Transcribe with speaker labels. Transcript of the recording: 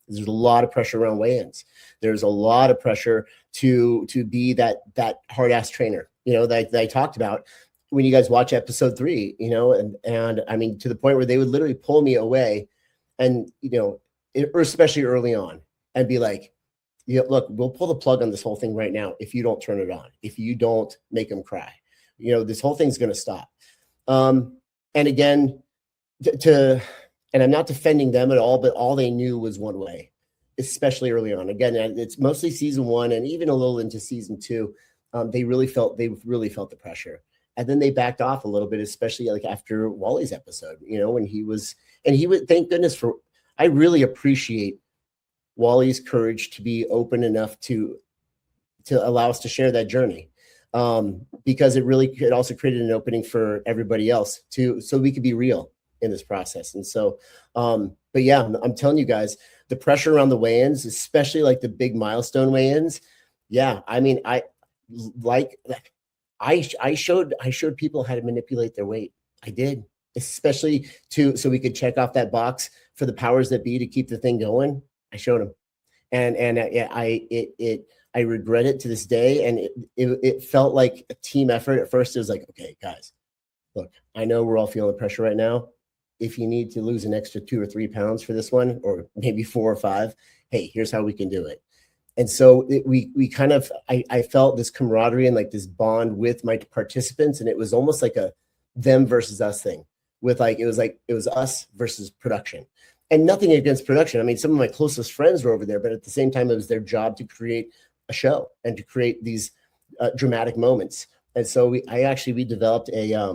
Speaker 1: There's a lot of pressure around weigh-ins. There's a lot of pressure to be that hard ass trainer, that I talked about when you guys watch episode 3, and I mean, to the point where they would literally pull me away and, especially early on, and be like, look, we'll pull the plug on this whole thing right now if you don't turn it on, if you don't make them cry. This whole thing's going to stop. And again, and I'm not defending them at all, but all they knew was one way, especially early on. Again, it's mostly season 1 and even a little into season 2. They really felt the pressure. And then they backed off a little bit, especially like after Wally's episode, when he would, thank goodness I really appreciate Wally's courage to be open enough to allow us to share that journey. Because it also created an opening for everybody else so we could be real in this process. And so, but yeah, I'm telling you guys, the pressure around the weigh-ins, especially like the big milestone weigh-ins. Yeah. I mean, I showed people how to manipulate their weight. I did, especially so we could check off that box for the powers that be to keep the thing going. I showed them, and I regret it to this day. And it felt like a team effort. At first, it was like, okay, guys, look, I know we're all feeling the pressure right now. If you need to lose an extra 2 or 3 pounds for this one, or maybe 4 or 5, hey, here's how we can do it. And so we kind of, I felt this camaraderie and like this bond with my participants. And it was almost like a them versus us thing it was us versus production, and nothing against production. I mean, some of my closest friends were over there, but at the same time, it was their job to create a show and to create these dramatic moments. And so we developed a